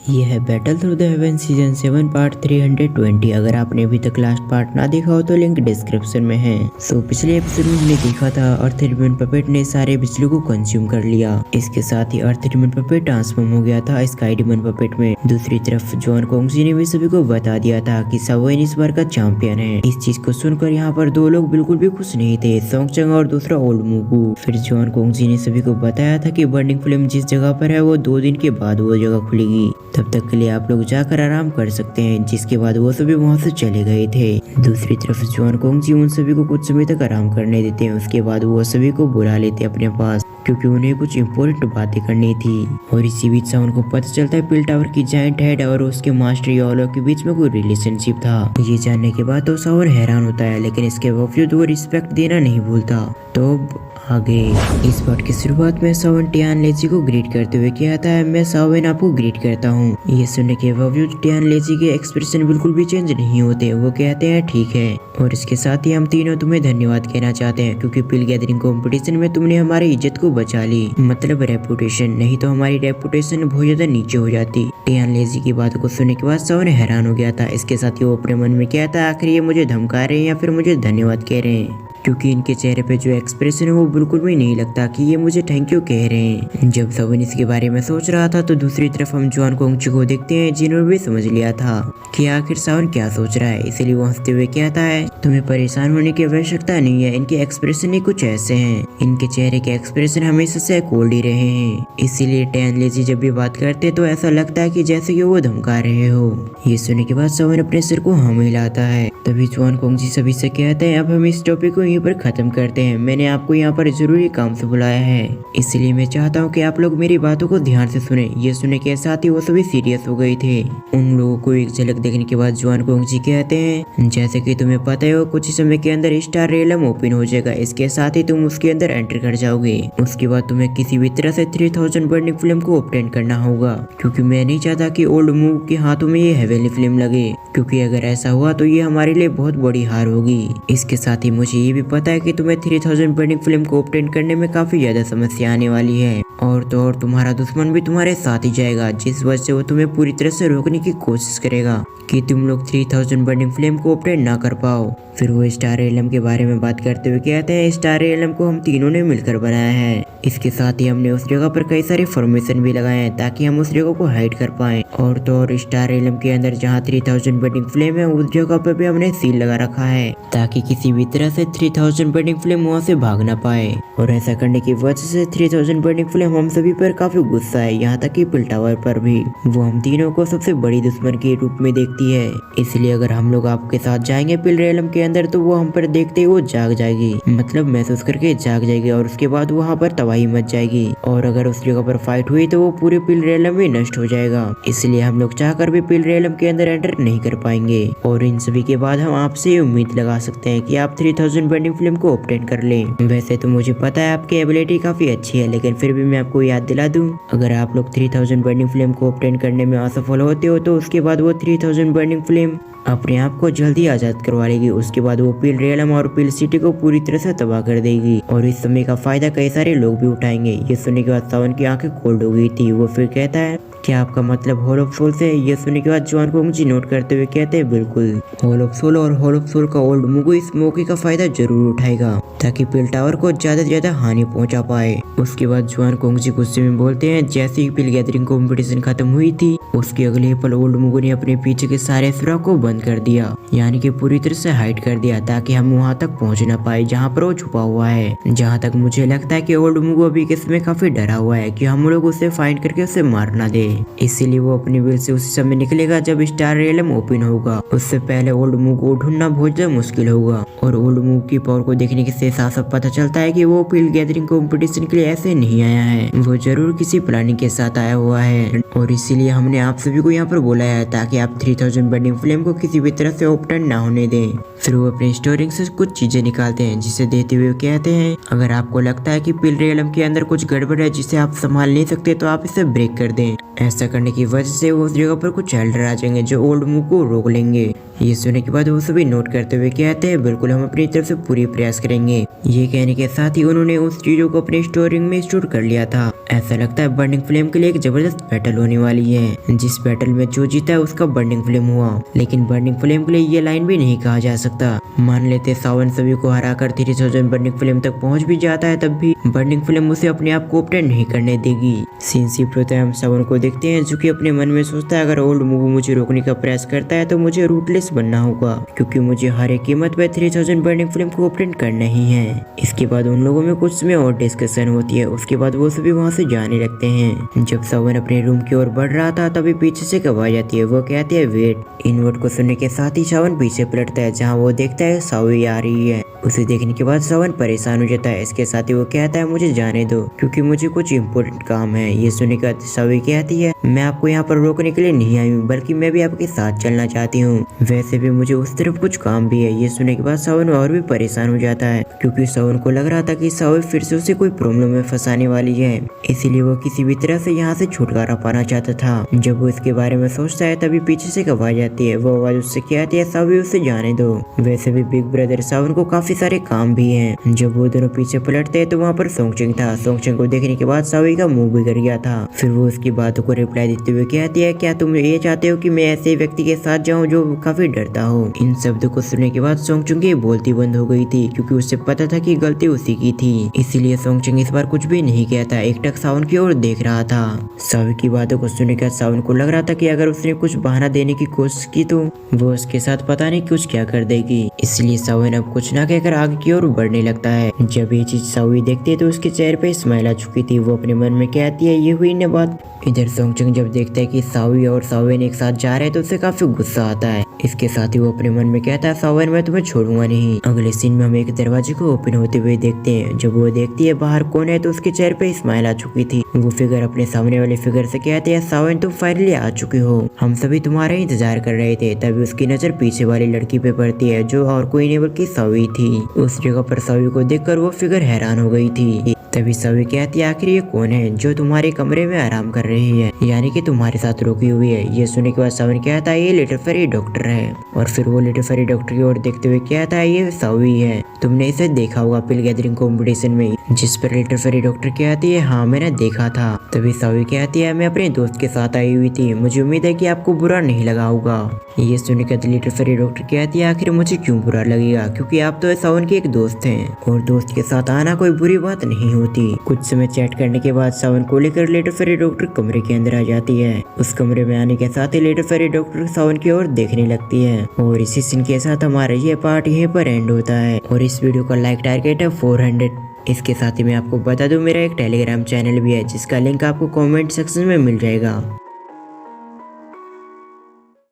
ये है battle through the haven season 7 part 320। अगर आपने अभी तक लास्ट पार्ट ना देखा हो तो लिंक डिस्क्रिप्शन में है। पिछले एपिसोड में हमने देखा था अर्थ डिमन पपेट ने सारे बिजली को कंज्यूम कर लिया। इसके साथ ही अर्थ डिमन पपेट ट्रांसफॉर्म हो गया था स्काई डिमन पपेट में। दूसरी तरफ जॉन कोंगजी ने भी सभी को बता दिया था कि सावोइन इस बार का चैंपियन है। इस चीज को सुनकर यहाँ पर दो लोग बिल्कुल भी खुश नहीं थे, सोंगचंग और दूसरा ओल्ड मुगू। फिर जॉन कोंगजी ने सभी को बताया था कि बर्निंग फ्लेम जिस जगह पर है वो 2 दिन के बाद वो जगह खुलेगी। तब तक के लिए आप लोग जाकर आराम कर सकते हैं। जिसके बाद वो सभी वहाँ से चले गए थे। दूसरी तरफ जॉन कोंगजी उन सभी को कुछ समय तक आराम करने देते हैं। उसके बाद वो सभी को बुला लेते हैं अपने पास, क्योंकि उन्हें कुछ इम्पोर्टेंट बातें करनी थी। और इसी बीच सावन को पता चलता है पिल टावर की जायंट हेड और उसके मास्टर योलो के बीच में कोई रिलेशनशिप था। ये जानने के बाद तो सावन हैरान होता है, लेकिन इसके बावजूद वो रिस्पेक्ट देना नहीं भूलता। तो आगे इस पार्ट की शुरुआत में सावन टियान लेजी को ग्रीट करते हुए कहता है, मैं सावन आपको ग्रीट करता हूँ। ये सुनने के बावजूद टियान लेजी के एक्सप्रेशन बिल्कुल भी चेंज नहीं होते। वो कहते हैं ठीक है, और इसके साथ ही हम तीनों तुम्हें धन्यवाद कहना चाहते हैं, क्योंकि पिल गैदरिंग कंपटीशन में तुमने हमारी इज्जत को बचा ली, मतलब रेपुटेशन। नहीं तो हमारी रेपुटेशन बहुत ज्यादा नीचे हो जाती। टियान लेजी की बात को सुनने के बाद सावन हैरान हो गया था। इसके साथ ही वो अपने मन में कहता है, आखिर ये मुझे धमका रहे हैं या फिर मुझे धन्यवाद कह रहे हैं, क्योंकि इनके चेहरे पे जो एक्सप्रेशन है वो बिल्कुल भी नहीं लगता कि ये मुझे थैंक यू कह रहे हैं। जब सावन इसके बारे में सोच रहा था तो दूसरी तरफ हम जॉन कोंगजी को देखते हैं, जिन्होंने भी समझ लिया था कि आखिर सावन क्या सोच रहा है। इसलिए वो हंसते हुए कहता है, तुम्हें परेशान होने की आवश्यकता नहीं है। इनके एक्सप्रेशन ही कुछ ऐसे हैं, इनके चेहरे के एक्सप्रेशन हमेशा से कोल्ड ही रहे हैं। इसीलिए टियान लेजी जब भी बात करते तो ऐसा लगता है कि जैसे कि वो धमका रहे हो। ये सुनने के बाद सावन अपने सिर को हाँ मिलाता है। तभी जॉन कोंगजी सभी से कहते हैं, अब हम इस टॉपिक को यहीं पर खत्म करते हैं। मैंने आपको यहाँ पर जरूरी काम से बुलाया है, इसलिए मैं चाहता हूँ कि आप लोग मेरी बातों को ध्यान से सुने। ये सुनने के साथ ही वो सभी सीरियस हो गए थे। उन लोगों को एक झलक देखने के बाद जॉन कोंगजी कहते हैं, जैसे कि तुम्हें पता हो कुछ ही समय के अंदर स्टार रेलम ओपन हो जाएगा। इसके साथ ही तुम उसके अंदर एंटर कर जाओगे। उसके बाद तुम्हें किसी भी तरह से 3000 बर्निंग फ्लेम को ऑब्टेन करना होगा, क्योंकि मैं नहीं चाहता कि ओल्ड मूव के हाथों में ये हेवनली फ्लेम लगे, क्योंकि अगर ऐसा हुआ तो ये हमारे लिए बहुत बड़ी हार होगी। इसके साथ ही मुझे ये भी पता है कि तुम्हें 3000 बर्निंग फ्लेम को ऑब्टेन करने में काफी ज्यादा समस्या आने वाली है, और तो और तुम्हारा दुश्मन भी तुम्हारे साथ ही जाएगा, जिस वजह से वो तुम्हें पूरी तरह से रोकने की कोशिश करेगा कि तुम लोग 3000 बर्निंग फ्लेम को ऑब्टेन ना कर पाओ। फिर वो स्टार एलम के बारे में बात करते हुए कहते हैं, स्टार एलम को हम तीनों ने मिलकर बनाया है। इसके साथ ही हमने उस जगह पर कई सारे फॉर्मेशन भी लगाए हैं ताकि हम उस जगह को हाइड कर पाएं। और तो और स्टार एलम के अंदर जहाँ 3000 बर्निंग फ्लेम है उस जगह पर भी हमने सील लगा रखा है, ताकि किसी भी तरह से 3000 बर्निंग फ्लेम वहाँ से भाग ना पाए। और ऐसा करने की वजह से 3000 बर्निंग फ्लेम हम सभी पर काफी गुस्सा है, यहाँ तक कि पिल टावर पर भी। वो हम तीनों को सबसे बड़ी दुश्मन के रूप में देखती है। इसलिए अगर हम लोग आपके साथ जाएंगे पिल रेलम के अंदर तो वो हम पर देखते ही वो जाग जाएगी, मतलब महसूस करके जाग जाएगी, और उसके बाद वहाँ पर तबाही मच जाएगी। और अगर उस जगह पर फाइट हुई तो वो पूरे पिल रेलम में नष्ट हो जाएगा। इसलिए हम लोग चाहकर भी पिल रेलम के अंदर एंटर नहीं कर पाएंगे। और इन सभी के बाद हम आपसे उम्मीद लगा सकते हैं कि आप 3000 बर्निंग फ्लेम को ऑब्टेन कर लें। वैसे तो मुझे पता है आपकी एबिलिटी काफी अच्छी है, लेकिन फिर भी मैं आपको याद दिला दूं, अगर आप लोग 3000 बर्निंग फ्लेम को ऑब्टेन करने में असफल होते हो तो उसके बाद वो 3000 बर्निंग फ्लेम अपने आप को जल्दी आजाद करवा लेगी। उसके बाद वो पिल रेलम और पिल सिटी को पूरी तरह से तबाह कर देगी, और इस समय का फायदा कई सारे लोग भी उठाएंगे। ये सुनने के बाद सावन की आंखें कोल्ड हो गई थी। वो फिर कहता है, क्या आपका मतलब हॉल ऑफ सोल से? ये सुनने के बाद जॉन कोंगजी नोट करते हुए कहते हैं, बिल्कुल। हॉल ऑफ सोल और हॉल ऑफ सोल का ओल्ड मुगु इस मौके का फायदा जरूर उठाएगा, ताकि पिल टावर को ज्यादा से ज्यादा हानि पहुंचा पाए। उसके बाद जॉन कोंगजी गुस्से में बोलते हैं, जैसे ही पिल गैदरिंग कॉम्पिटिशन खत्म हुई थी उसके अगले पल ओल्ड मुगु ने अपने पीछे के सारे सुराग को बंद कर दिया, यानी कि पूरी तरह से हाइड कर दिया, ताकि हम वहां तक पहुंच ना पाए जहां पर वो छुपा हुआ है। जहां तक मुझे लगता है कि ओल्ड मुगु अभी के समय काफी डरा हुआ है कि हम लोग उसे फाइंड करके उसे मार ना दे। इसीलिए वो अपनी व्हील से उसी समय निकलेगा जब स्टार रेलम ओपन होगा। उससे पहले ओल्ड मुगु को ढूंढना बहुत ज्यादा मुश्किल होगा। और ओल्ड मुगु की पावर को देखने से साफ साफ पता चलता है कि वो पिल गैदरिंग कॉम्पिटिशन के लिए ऐसे नहीं आया है, वो जरूर किसी प्लानिंग के साथ आया हुआ है। और इसीलिए हमने आप सभी को यहाँ पर बुलाया है, ताकि आप 3000 बर्निंग फ्लेम को किसी भी तरह से ऑब्टेन ना होने दें। फिर वो अपने स्टोरिंग से कुछ चीजें निकालते हैं, जिसे देते हुए कहते हैं, अगर आपको लगता है कि पिल रेलम के अंदर कुछ गड़बड़ है जिसे आप संभाल नहीं सकते तो आप इसे ब्रेक कर दें। ऐसा करने की वजह से वो उस जगह पर कुछ एल्डर आ जाएंगे जो ओल्ड मुगु को रोक लेंगे। ये सुनने के बाद वो सभी नोट करते हुए कहते हैं, बिल्कुल हम अपनी तरफ से पूरी प्रयास करेंगे। ये कहने के साथ ही उन्होंने उस चीजों को अपने स्टोरिंग में स्टोर कर लिया था। ऐसा लगता है बर्निंग फ्लेम के लिए एक जबरदस्त बैटल होने वाली है। जिस बैटल में जो जीता है उसका बर्निंग फ्लेम हुआ। लेकिन बर्निंग फ्लेम के लिए ये लाइन भी नहीं कहा जा सकता। मान लेते सावन सभी को हराकर 3000 बर्निंग फ्लेम तक पहुंच भी जाता है, तब भी बर्निंग फ्लेम उसे अपने आप को ओपन नहीं करने देगी। सीन शिफ्ट होता है, हम सावन को देखते हैं जो कि अपने मन में सोचता है अगर ओल्ड मूव मुझे रोकने का प्रयास करता है तो मुझे रूटलेस बनना होगा, क्योंकि मुझे हर एक कीमत पे 3000 बर्निंग फ्लेम को ओपन करना ही है। इसके बाद उन लोगों में कुछ समय और डिस्कशन होती है। उसके बाद वो सभी वहाँ से जाने लगते हैं। जब सावन अपने रूम की ओर बढ़ रहा था तभी पीछे से एक आवाज आती है। वो कहती है वेट। इन वर्ड को सुनने के साथ ही सावन पीछे पलटता है, जहाँ वो देखता है सावी आ रही है। उसे देखने के बाद सावन परेशान हो जाता है। इसके साथ ही वो कहता है मुझे जाने दो क्योंकि मुझे कुछ इम्पोर्टेंट काम है। ये सुनने के बाद सावी कहती है मैं आपको यहाँ पर रोकने के लिए नहीं आई हूँ, बल्कि मैं भी आपके साथ चलना चाहती हूँ। वैसे भी मुझे उस तरफ कुछ काम भी है। ये सुनने के बाद सावन और भी परेशान हो जाता है, क्योंकि सावन को लग रहा था कि सावी फिर से उसे कोई प्रॉब्लम में फंसाने वाली है, इसीलिए वो किसी भी तरह से यहाँ से छुटकारा पाना चाहता था। जब वो इसके बारे में सोचता है तभी पीछे से एक आवाज आती है। वो आवाज उससे कहती है सावी उसे जाने दो। वैसे भी बिग ब्रदर सावन को काफी सारे काम भी हैं। जब वो दोनों पीछे पलटते हैं तो वहाँ पर सोंगचेंग था। सोंगचेंग को देखने के बाद सावी का मुंह बिगड़ गया था। फिर वो उसकी बातों को रिप्लाई देते हुए कहती है क्या तुम ये चाहते हो कि मैं ऐसे व्यक्ति के साथ जाऊं जो काफी डरता हो। इन शब्दों को सुनने के बाद सोंगचेंग की बोलती बंद हो गई थी, क्योंकि उसे पता था कि गलती उसी की थी। इसीलिए सोंगचेंग इस बार कुछ भी नहीं कहता, एकटक सावन की ओर देख रहा था। सावी की बातों को सुनने के बाद सावन को लग रहा था कि अगर उसने कुछ बहाना देने की कोशिश की तो वो उसके साथ पता नहीं कुछ क्या कर देगी। इसलिए सावन अब कुछ ना कहकर आगे की ओर बढ़ने लगता है। जब ये चीज सावी देखती है तो उसके चेहरे पे स्माइल आ चुकी थी। वो अपने मन में कहती है ये हुई न बात। इधर सोंगचेंग जब देखता है कि सावी और सावेन एक साथ जा रहे हैं तो उसे काफी गुस्सा आता है। इसके साथ ही वो अपने मन में कहता है सावेन मैं तुम्हें छोड़ूंगा नहीं। अगले सीन में हम एक दरवाजे को ओपन होते हुए देखते हैं। जब वो देखती है बाहर कौन है तो उसके चेहरे पे स्माइल आ चुकी थी। वो फिगर अपने सामने वाले फिगर से कहती है सावेन तुम फाइनली आ चुकी हो, हम सभी तुम्हारा इंतजार कर रहे थे। तभी उसकी नजर पीछे वाली लड़की पे पड़ती है जो और कोई नहीं बल्कि सावी थी। उस जगह पर सावी को देखकर वो फिगर हैरान हो गई थी। तभी सावी कहती है आखिर ये कौन है जो तुम्हारे कमरे में आराम कर रही है, यानी कि तुम्हारे साथ रुकी हुई है। ये सुनने के बाद सावन कहता है ये लिटिल फेरी डॉक्टर है। और फिर वो लिटिल फेरी डॉक्टर की ओर देखते हुए कहता है ये सावी है, तुमने इसे देखा होगा पिल गैदरिंग कॉम्पिटिशन में। जिस पर लिटिल फेरी डॉक्टर कहती है हाँ मैंने देखा था। तभी सावी कहती है मैं अपने दोस्त के साथ आई हुई थी, मुझे उम्मीद है कि आपको बुरा नहीं लगा होगा। ये सुनने के बाद लिटिल फेरी डॉक्टर कहती है आखिर मुझे क्यों बुरा लगेगा, क्योंकि आप तो सावन के एक दोस्त हैं और दोस्त के साथ आना कोई बुरी बात नहीं होती। कुछ समय चैट करने के बाद सावन को लेकर लिटिल फेरी डॉक्टर कमरे के अंदर आ जाती है। उस कमरे में आने के साथ ही लिटिल फेरी डॉक्टर सावन की ओर देखने लगती है। और इसी सीन के साथ हमारा ये पार्ट यहीं पर एंड होता है। और इस वीडियो का लाइक टारगेट है 400। इसके साथ ही मैं आपको बता दूं मेरा एक टेलीग्राम चैनल भी है जिसका लिंक आपको कमेंट सेक्शन में मिल जाएगा।